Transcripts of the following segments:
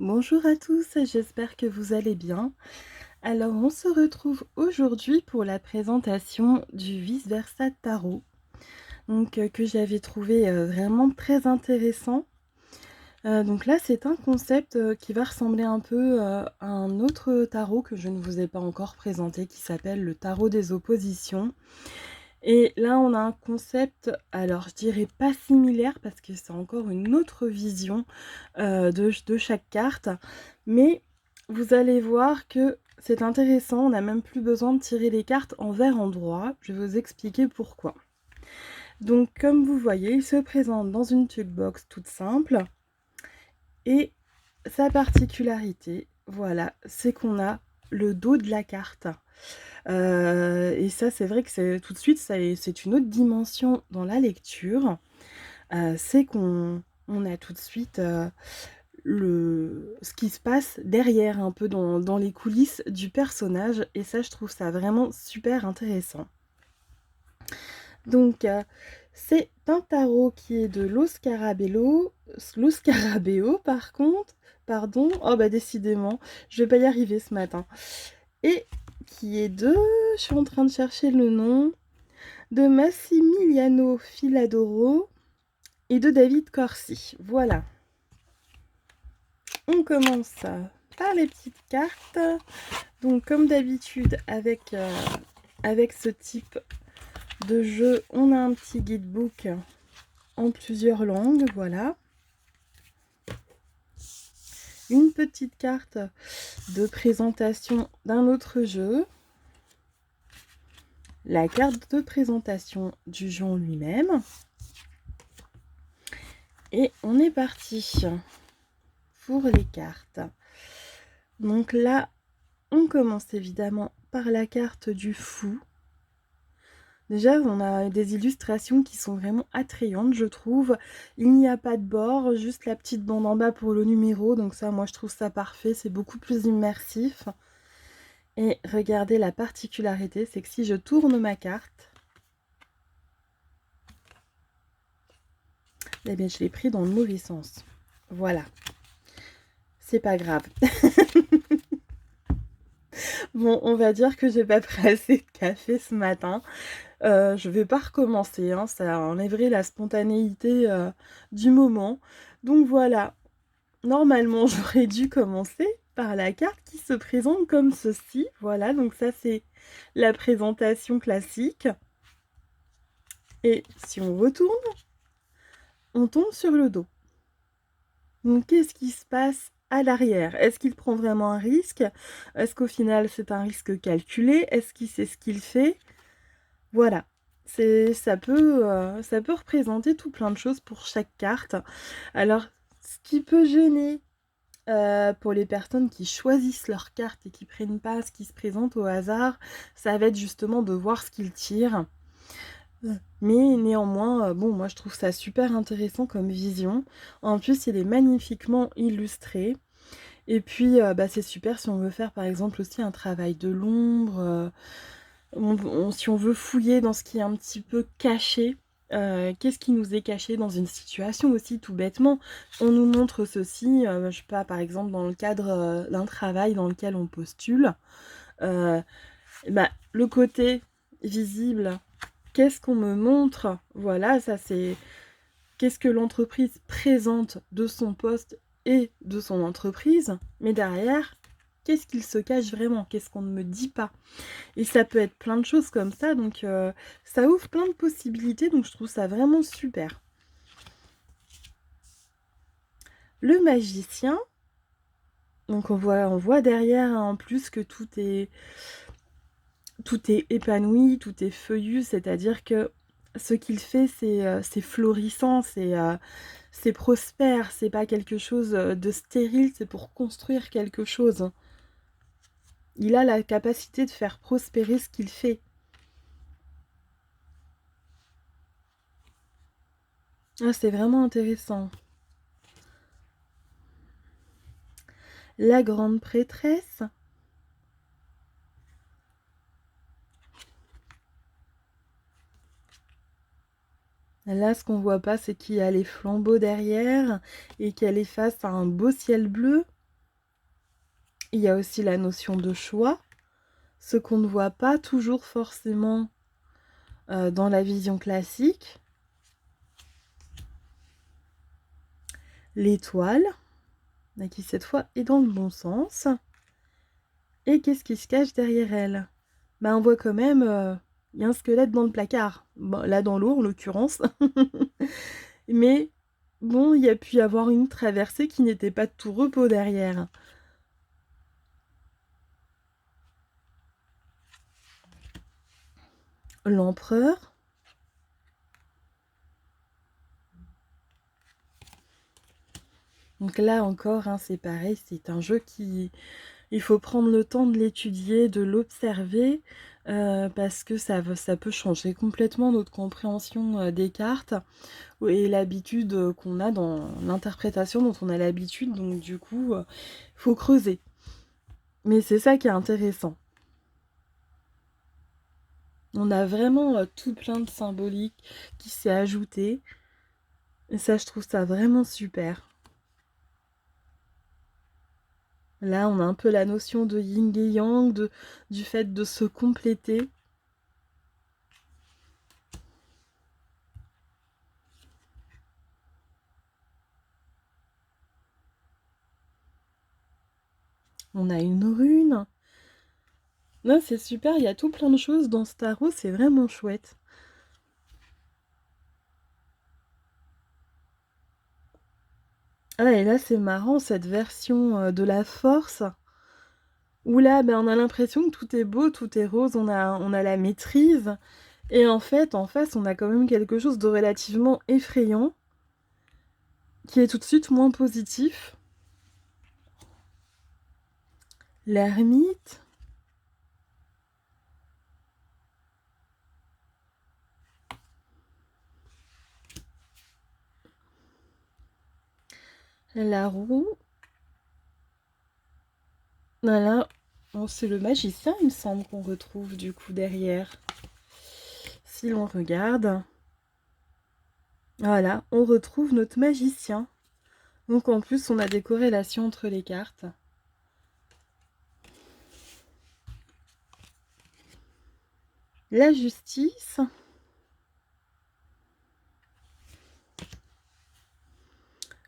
Bonjour à tous, j'espère que vous allez bien. Alors, on se retrouve aujourd'hui pour la présentation du Vice Versa Tarot, que j'avais trouvé vraiment très intéressant. Donc là, c'est un concept qui va ressembler un peu à un autre tarot que je ne vous ai pas encore présenté, qui s'appelle le tarot des oppositions. Et là, on a un concept, alors je dirais pas similaire parce que c'est encore une autre vision de chaque carte, mais vous allez voir que c'est intéressant, on n'a même plus besoin de tirer les cartes envers endroit, je vais vous expliquer pourquoi. Donc comme vous voyez, il se présente dans une box toute simple, et sa particularité, voilà, c'est qu'on a le dos de la carte. Et ça, c'est vrai que c'est tout de suite, c'est une autre dimension dans la lecture. C'est qu'on a tout de suite ce qui se passe derrière, un peu dans les coulisses du personnage. Et ça, je trouve ça vraiment super intéressant. Donc, c'est un tarot qui est de Lo Scarabeo, par contre, pardon, oh bah décidément, je vais pas y arriver ce matin. Et qui est je suis en train de chercher le nom, de Massimiliano Filadoro et de David Corsi. Voilà. On commence par les petites cartes. Donc comme d'habitude avec ce type de jeu, on a un petit guidebook en plusieurs langues, voilà. Une petite carte de présentation d'un autre jeu. La carte de présentation du jeu en lui-même. Et on est parti pour les cartes. Donc là, on commence évidemment par la carte du fou. Déjà, on a des illustrations qui sont vraiment attrayantes, je trouve. Il n'y a pas de bord, juste la petite bande en bas pour le numéro. Donc ça, moi, je trouve ça parfait. C'est beaucoup plus immersif. Et regardez, la particularité, c'est que si je tourne ma carte, eh bien, je l'ai pris dans le mauvais sens. Voilà. C'est pas grave. Bon, on va dire que j'ai pas pris assez de café ce matin. Je vais pas recommencer, hein, ça enlèverait la spontanéité du moment. Donc voilà, normalement j'aurais dû commencer par la carte qui se présente comme ceci. Voilà, donc ça c'est la présentation classique. Et si on retourne, on tombe sur le dos. Donc qu'est-ce qui se passe à l'arrière? Est-ce qu'il prend vraiment un risque? Est-ce qu'au final c'est un risque calculé? Est-ce qu'il sait ce qu'il fait? Voilà. Ça peut représenter tout plein de choses pour chaque carte. Alors, ce qui peut gêner pour les personnes qui choisissent leur carte et qui prennent pas ce qui se présente au hasard, ça va être justement de voir ce qu'ils tirent. Mais néanmoins, bon, moi je trouve ça super intéressant comme vision. En plus, il est magnifiquement illustré. Et puis, bah, c'est super si on veut faire par exemple aussi un travail de l'ombre. Si on veut fouiller dans ce qui est un petit peu caché, qu'est-ce qui nous est caché dans une situation aussi, tout bêtement. On nous montre ceci, je sais pas, par exemple dans le cadre d'un travail dans lequel on postule. Euh, Bah, le côté visible, qu'est-ce qu'on me montre? Voilà, ça c'est qu'est-ce que l'entreprise présente de son poste et de son entreprise, mais derrière, qu'est-ce qu'il se cache vraiment? Qu'est-ce qu'on ne me dit pas? Et ça peut être plein de choses comme ça, donc ça ouvre plein de possibilités, donc je trouve ça vraiment super. Le magicien, donc on voit derrière en plus que tout est épanoui, tout est feuillu, c'est-à-dire que ce qu'il fait, c'est florissant, c'est prospère, c'est pas quelque chose de stérile, c'est pour construire quelque chose. Il a la capacité de faire prospérer ce qu'il fait. Ah, c'est vraiment intéressant. La grande prêtresse. Là, ce qu'on voit pas, c'est qu'il y a les flambeaux derrière et qu'elle est face à un beau ciel bleu. Il y a aussi la notion de choix, ce qu'on ne voit pas toujours forcément dans la vision classique. L'étoile, qui cette fois est dans le bon sens. Et qu'est-ce qui se cache derrière elle? Bah, on voit quand même, il y a un squelette dans le placard. Bon, là, dans l'eau, en l'occurrence. Mais bon, il y a pu y avoir une traversée qui n'était pas de tout repos derrière. L'empereur. Donc là encore, hein, c'est pareil, c'est un jeu qui... Il faut prendre le temps de l'étudier, de l'observer, parce que ça peut changer complètement notre compréhension des cartes et l'habitude qu'on a dans l'interprétation dont on a l'habitude. Donc du coup, faut creuser. Mais c'est ça qui est intéressant. On a vraiment tout plein de symbolique qui s'est ajouté. Et ça, je trouve ça vraiment super. Là, on a un peu la notion de yin et yang, du fait de se compléter. On a une rune. Non, c'est super, il y a tout plein de choses dans ce tarot, c'est vraiment chouette. Ah, et là, c'est marrant, cette version de la force, où là, ben, on a l'impression que tout est beau, tout est rose, on a la maîtrise. Et en fait, en face, on a quand même quelque chose de relativement effrayant, qui est tout de suite moins positif. L'ermite. La roue. Voilà. Bon, c'est le magicien, il me semble, qu'on retrouve du coup derrière. Si l'on regarde. Voilà, on retrouve notre magicien. Donc en plus, on a des corrélations entre les cartes. La justice.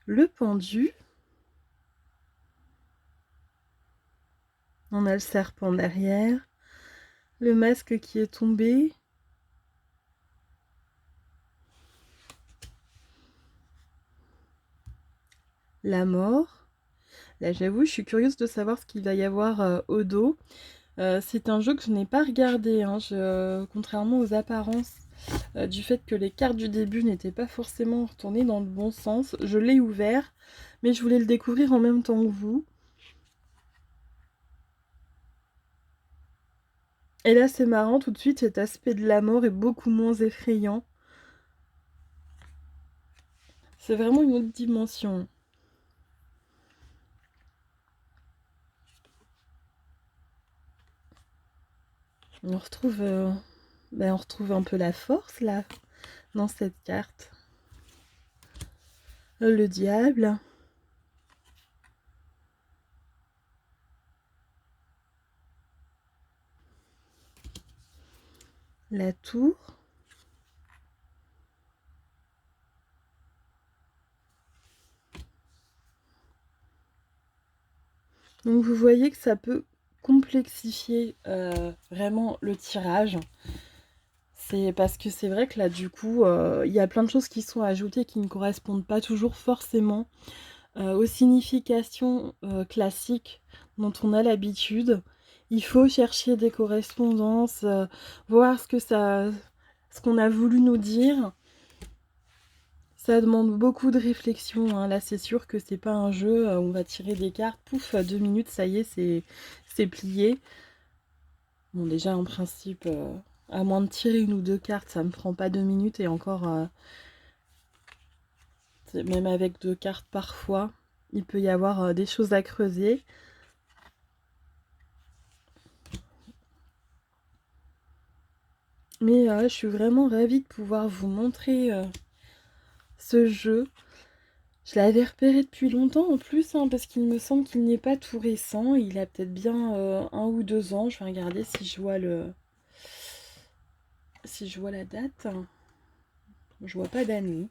Le pendu. On a le serpent derrière. Le masque qui est tombé. La mort. Là, j'avoue, je suis curieuse de savoir ce qu'il va y avoir au dos. C'est un jeu que je n'ai pas regardé, hein. Contrairement aux apparences du fait que les cartes du début n'étaient pas forcément retournées dans le bon sens. Je l'ai ouvert, mais je voulais le découvrir en même temps que vous. Et là, c'est marrant, tout de suite, cet aspect de la mort est beaucoup moins effrayant. C'est vraiment une autre dimension. On retrouve un peu la force, là, dans cette carte. Le diable. La tour. Donc vous voyez que ça peut complexifier vraiment le tirage. C'est parce que c'est vrai que là, du coup, il y a plein de choses qui sont ajoutées qui ne correspondent pas toujours forcément aux significations classiques dont on a l'habitude. Il faut chercher des correspondances, voir ce qu'on a voulu nous dire. Ça demande beaucoup de réflexion, hein. Là, c'est sûr que c'est pas un jeu où on va tirer des cartes, pouf, 2 minutes, ça y est, c'est plié. Bon, déjà, en principe, à moins de tirer une ou deux cartes, ça me prend pas 2 minutes, et encore, même avec 2 cartes parfois, il peut y avoir des choses à creuser. Mais je suis vraiment ravie de pouvoir vous montrer ce jeu. Je l'avais repéré depuis longtemps en plus, hein, parce qu'il me semble qu'il n'est pas tout récent. Il a peut-être bien 1 ou 2 ans. Je vais regarder si je vois la date. Je vois pas d'année.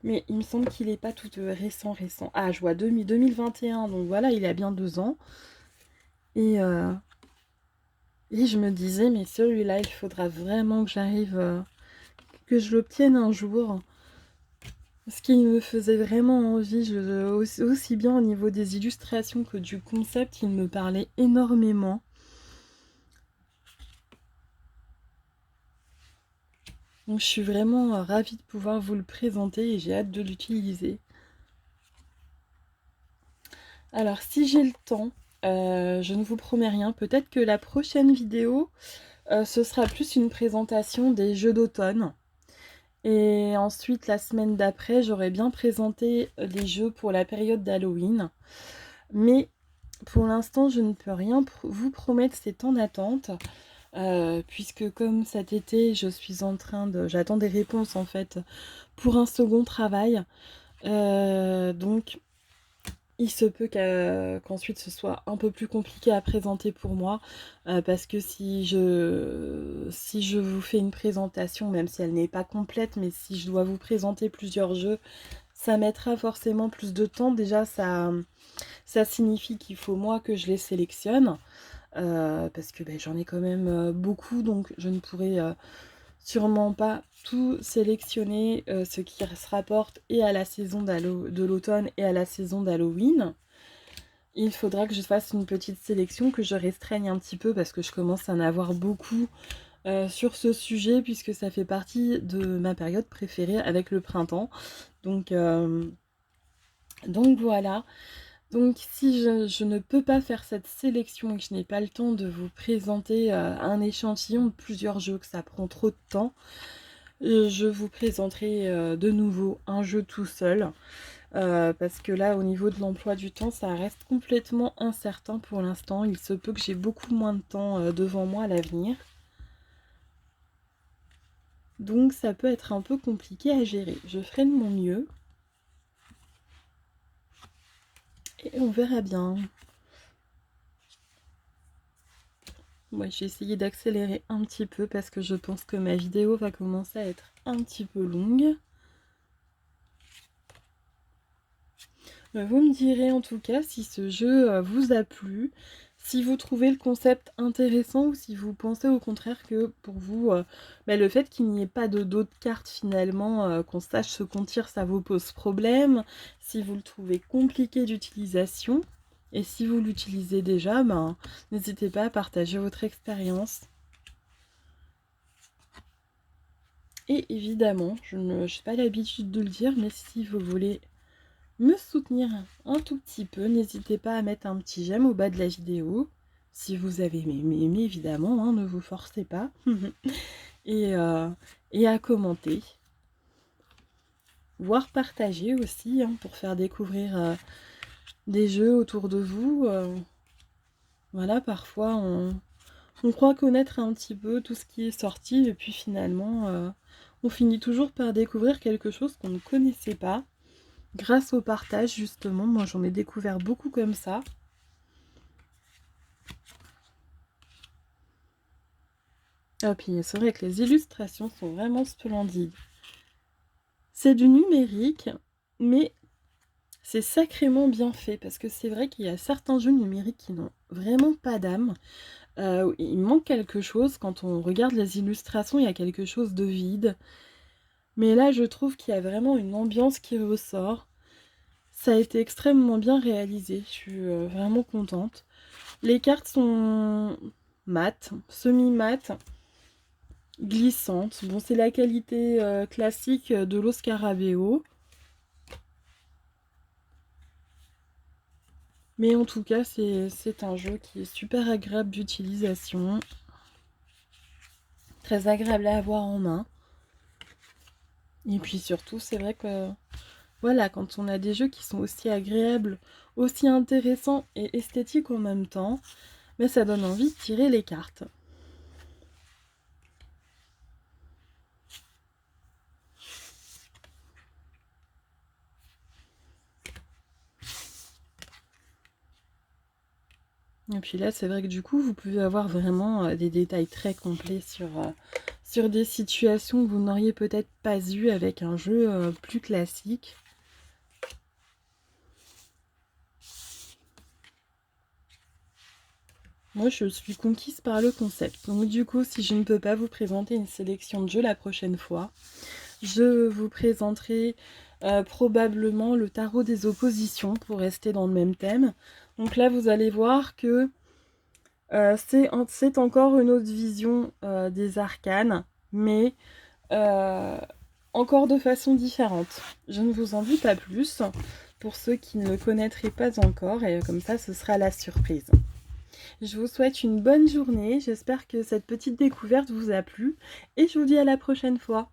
Mais il me semble qu'il n'est pas tout récent. Ah, je vois 2021, donc voilà, il a bien 2 ans. Et, euh, et je me disais, mais celui-là, il faudra vraiment que j'arrive, que je l'obtienne un jour. Ce qui me faisait vraiment envie, aussi bien au niveau des illustrations que du concept, il me parlait énormément. Donc je suis vraiment ravie de pouvoir vous le présenter et j'ai hâte de l'utiliser. Alors si j'ai le temps, je ne vous promets rien, peut-être que la prochaine vidéo, ce sera plus une présentation des jeux d'automne. Et ensuite, la semaine d'après, j'aurai bien présenté les jeux pour la période d'Halloween. Mais pour l'instant, je ne peux rien vous promettre, c'est en attente. Puisque comme cet été, j'attends des réponses en fait pour un second travail. Donc, il se peut qu'ensuite ce soit un peu plus compliqué à présenter pour moi. Parce que si je vous fais une présentation, même si elle n'est pas complète, mais si je dois vous présenter plusieurs jeux, ça mettra forcément plus de temps. Déjà, ça signifie qu'il faut moi que je les sélectionne. Parce que j'en ai quand même beaucoup, donc je ne pourrai sûrement pas tout sélectionner, ce qui se rapporte et à la saison de l'automne et à la saison d'Halloween. Il faudra que je fasse une petite sélection, que je restreigne un petit peu parce que je commence à en avoir beaucoup sur ce sujet, puisque ça fait partie de ma période préférée avec le printemps. Donc, donc voilà. Donc si je ne peux pas faire cette sélection et que je n'ai pas le temps de vous présenter un échantillon de plusieurs jeux, que ça prend trop de temps, je vous présenterai de nouveau un jeu tout seul. Parce que là, au niveau de l'emploi du temps, ça reste complètement incertain pour l'instant. Il se peut que j'ai beaucoup moins de temps devant moi à l'avenir. Donc ça peut être un peu compliqué à gérer. Je ferai de mon mieux. Et on verra bien. Moi, j'ai essayé d'accélérer un petit peu parce que je pense que ma vidéo va commencer à être un petit peu longue. Vous me direz en tout cas si ce jeu vous a plu, si vous trouvez le concept intéressant ou si vous pensez au contraire que pour vous, le fait qu'il n'y ait pas d'autres cartes finalement, qu'on sache ce qu'on tire, ça vous pose problème, si vous le trouvez compliqué d'utilisation, et si vous l'utilisez déjà, n'hésitez pas à partager votre expérience. Et évidemment, je n'ai pas l'habitude de le dire, mais si vous voulez me soutenir un tout petit peu, n'hésitez pas à mettre un petit j'aime au bas de la vidéo. Si vous avez aimé évidemment, hein, ne vous forcez pas. et, et à commenter. Voire partager aussi, hein, pour faire découvrir des jeux autour de vous. Voilà, parfois on croit connaître un petit peu tout ce qui est sorti et puis finalement on finit toujours par découvrir quelque chose qu'on ne connaissait pas. Grâce au partage, justement, moi j'en ai découvert beaucoup comme ça. Ah, puis c'est vrai que les illustrations sont vraiment splendides. C'est du numérique, mais c'est sacrément bien fait, parce que c'est vrai qu'il y a certains jeux numériques qui n'ont vraiment pas d'âme. Il manque quelque chose, quand on regarde les illustrations, il y a quelque chose de vide. Mais là, je trouve qu'il y a vraiment une ambiance qui ressort. Ça a été extrêmement bien réalisé, je suis vraiment contente. Les cartes sont mates, semi-mates, glissantes. Bon, c'est la qualité classique de l'Oscarabeo. Mais en tout cas, c'est un jeu qui est super agréable d'utilisation. Très agréable à avoir en main. Et puis surtout, c'est vrai que voilà, quand on a des jeux qui sont aussi agréables, aussi intéressants et esthétiques en même temps, mais ça donne envie de tirer les cartes. Et puis là, c'est vrai que du coup, vous pouvez avoir vraiment des détails très complets sur des situations que vous n'auriez peut-être pas eues avec un jeu plus classique. Moi, je suis conquise par le concept. Donc du coup, si je ne peux pas vous présenter une sélection de jeux la prochaine fois, je vous présenterai probablement le tarot des oppositions pour rester dans le même thème. Donc là, vous allez voir que c'est encore une autre vision des arcanes, mais encore de façon différente. Je ne vous en dis pas plus pour ceux qui ne le connaîtraient pas encore, et comme ça, ce sera la surprise. Je vous souhaite une bonne journée, j'espère que cette petite découverte vous a plu, et je vous dis à la prochaine fois.